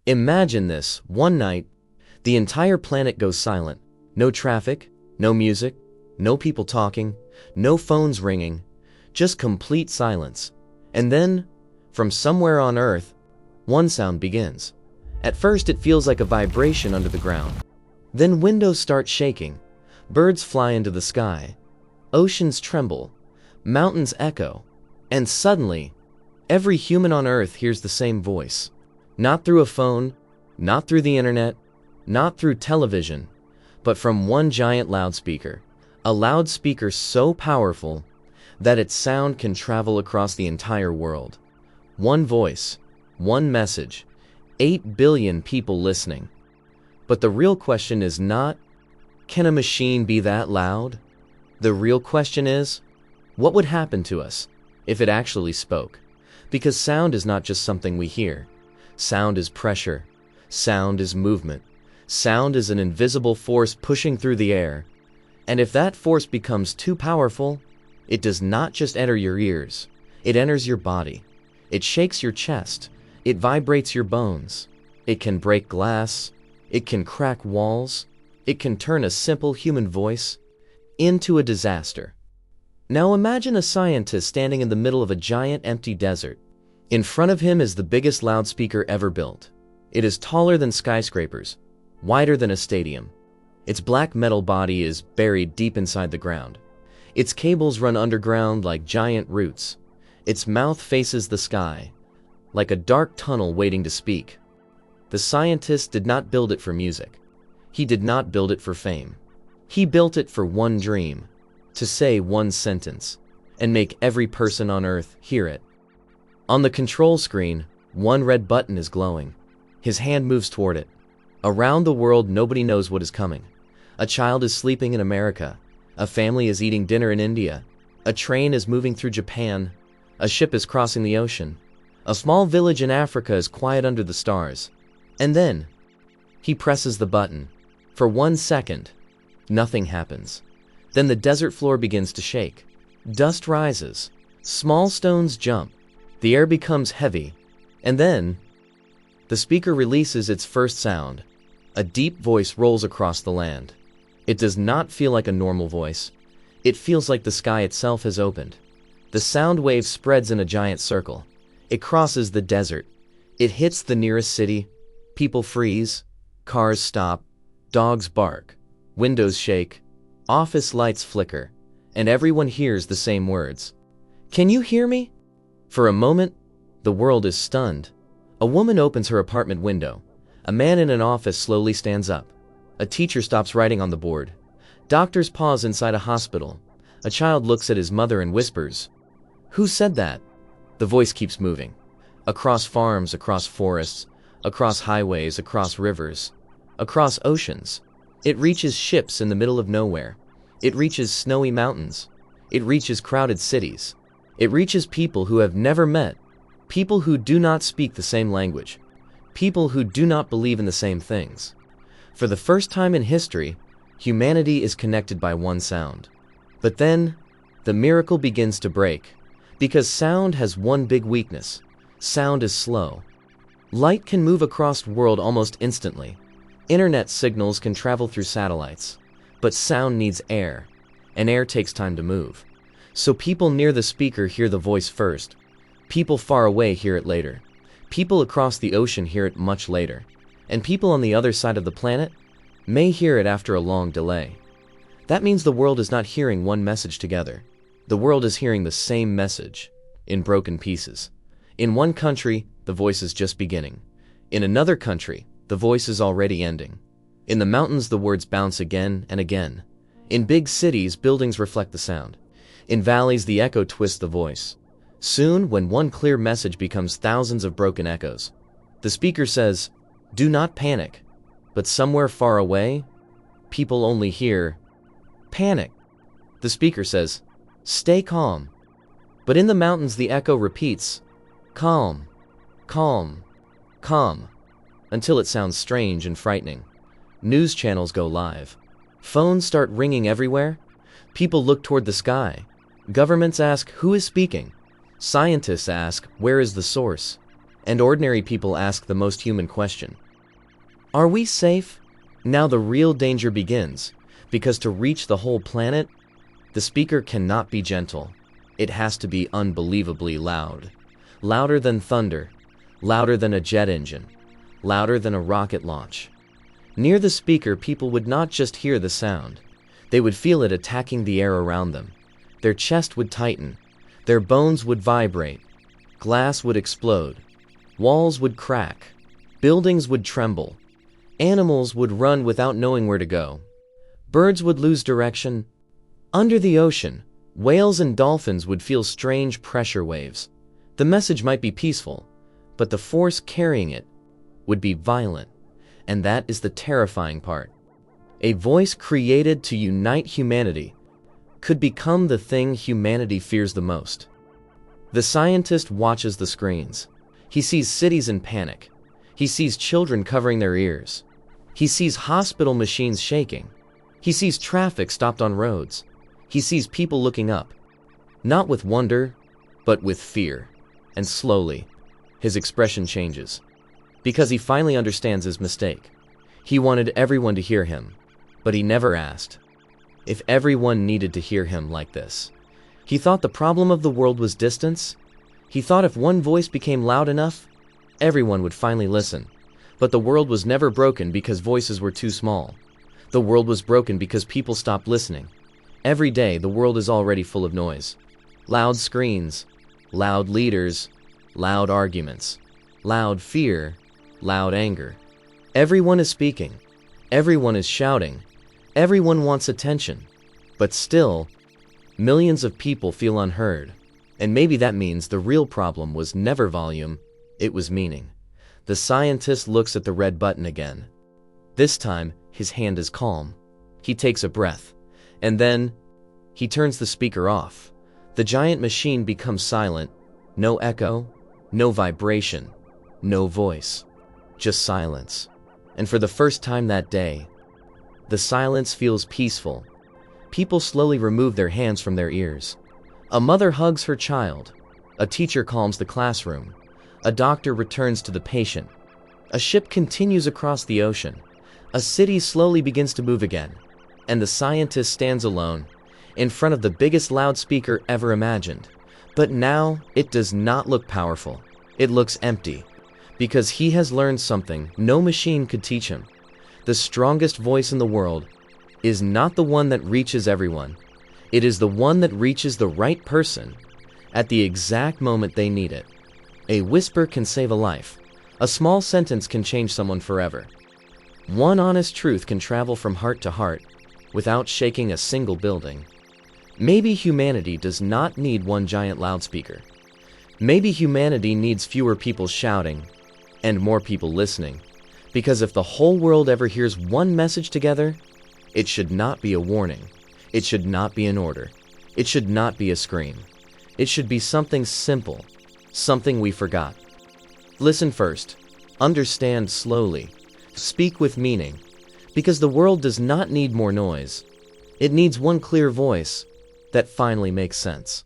Imagine this, one night, the entire planet goes silent. No traffic, no music, no people talking, no phones ringing, just complete silence. And then, from somewhere on Earth, one sound begins. At first it feels like a vibration under the ground. Then windows start shaking, birds fly into the sky, oceans tremble, mountains echo, and suddenly, every human on Earth hears the same voice. Not through a phone, not through the internet, not through television, but from one giant loudspeaker. A loudspeaker so powerful that its sound can travel across the entire world. One voice, one message, 8 billion people listening. But the real question is not, can a machine be that loud? The real question is, what would happen to us if it actually spoke? Because sound is not just something we hear. Sound is pressure. Sound is movement. Sound is an invisible force pushing through the air. And if that force becomes too powerful, it does not just enter your ears. It enters your body. It shakes your chest. It vibrates your bones. It can break glass. It can crack walls. It can turn a simple human voice into a disaster. Now imagine a scientist standing in the middle of a giant empty desert. In front of him is the biggest loudspeaker ever built. It is taller than skyscrapers, wider than a stadium. Its black metal body is buried deep inside the ground. Its cables run underground like giant roots. Its mouth faces the sky, like a dark tunnel waiting to speak. The scientist did not build it for music. He did not build it for fame. He built it for one dream, to say one sentence, and make every person on Earth hear it. On the control screen, one red button is glowing. His hand moves toward it. Around the world, nobody knows what is coming. A child is sleeping in America. A family is eating dinner in India. A train is moving through Japan. A ship is crossing the ocean. A small village in Africa is quiet under the stars. And then, he presses the button. For 1 second, nothing happens. Then the desert floor begins to shake. Dust rises. Small stones jump. The air becomes heavy. And then, the speaker releases its first sound. A deep voice rolls across the land. It does not feel like a normal voice. It feels like the sky itself has opened. The sound wave spreads in a giant circle. It crosses the desert. It hits the nearest city. People freeze. Cars stop. Dogs bark. Windows shake. Office lights flicker. And everyone hears the same words. Can you hear me? For a moment, the world is stunned. A woman opens her apartment window. A man in an office slowly stands up. A teacher stops writing on the board. Doctors pause inside a hospital. A child looks at his mother and whispers, "Who said that?" The voice keeps moving. Across farms, across forests, across highways, across rivers, across oceans. It reaches ships in the middle of nowhere. It reaches snowy mountains. It reaches crowded cities. It reaches people who have never met, people who do not speak the same language, people who do not believe in the same things. For the first time in history, humanity is connected by one sound. But then, the miracle begins to break, because sound has one big weakness. Sound is slow. Light can move across the world almost instantly. Internet signals can travel through satellites. But sound needs air, and air takes time to move. So people near the speaker hear the voice first. People far away hear it later. People across the ocean hear it much later. And people on the other side of the planet may hear it after a long delay. That means the world is not hearing one message together. The world is hearing the same message, in broken pieces. In one country, the voice is just beginning. In another country, the voice is already ending. In the mountains, the words bounce again and again. In big cities, buildings reflect the sound. In valleys, the echo twists the voice. Soon, when one clear message becomes thousands of broken echoes, the speaker says, "Do not panic." But somewhere far away, people only hear, "Panic." The speaker says, "Stay calm." But in the mountains, the echo repeats, "Calm, calm, calm," until it sounds strange and frightening. News channels go live. Phones start ringing everywhere. People look toward the sky. Governments ask, "Who is speaking?" Scientists ask, "Where is the source?" And ordinary people ask the most human question. Are we safe? Now the real danger begins, because to reach the whole planet, the speaker cannot be gentle. It has to be unbelievably loud. Louder than thunder, louder than a jet engine, louder than a rocket launch. Near the speaker, people would not just hear the sound. They would feel it attacking the air around them. Their chest would tighten. Their bones would vibrate. Glass would explode. Walls would crack. Buildings would tremble. Animals would run without knowing where to go. Birds would lose direction. Under the ocean, whales and dolphins would feel strange pressure waves. The message might be peaceful, but the force carrying it would be violent. And that is the terrifying part. A voice created to unite humanity could become the thing humanity fears the most. The scientist watches the screens. He sees cities in panic. He sees children covering their ears. He sees hospital machines shaking. He sees traffic stopped on roads. He sees people looking up, not with wonder, but with fear. And slowly, his expression changes, because he finally understands his mistake. He wanted everyone to hear him, but he never asked if everyone needed to hear him like this. He thought the problem of the world was distance. He thought if one voice became loud enough, everyone would finally listen. But the world was never broken because voices were too small. The world was broken because people stopped listening. Every day, the world is already full of noise. Loud screens, loud leaders, loud arguments, loud fear, loud anger. Everyone is speaking. Everyone is shouting. Everyone wants attention. But still, millions of people feel unheard. And maybe that means the real problem was never volume, it was meaning. The scientist looks at the red button again. This time, his hand is calm. He takes a breath. And then, he turns the speaker off. The giant machine becomes silent. No echo, no vibration, no voice. Just silence. And for the first time that day, the silence feels peaceful. People slowly remove their hands from their ears. A mother hugs her child. A teacher calms the classroom. A doctor returns to the patient. A ship continues across the ocean. A city slowly begins to move again. And the scientist stands alone, in front of the biggest loudspeaker ever imagined. But now, it does not look powerful. It looks empty. Because he has learned something no machine could teach him. The strongest voice in the world is not the one that reaches everyone. It is the one that reaches the right person at the exact moment they need it. A whisper can save a life. A small sentence can change someone forever. One honest truth can travel from heart to heart without shaking a single building. Maybe humanity does not need one giant loudspeaker. Maybe humanity needs fewer people shouting and more people listening. Because if the whole world ever hears one message together, it should not be a warning. It should not be an order. It should not be a scream. It should be something simple, something we forgot. Listen first. Understand slowly. Speak with meaning. Because the world does not need more noise. It needs one clear voice that finally makes sense.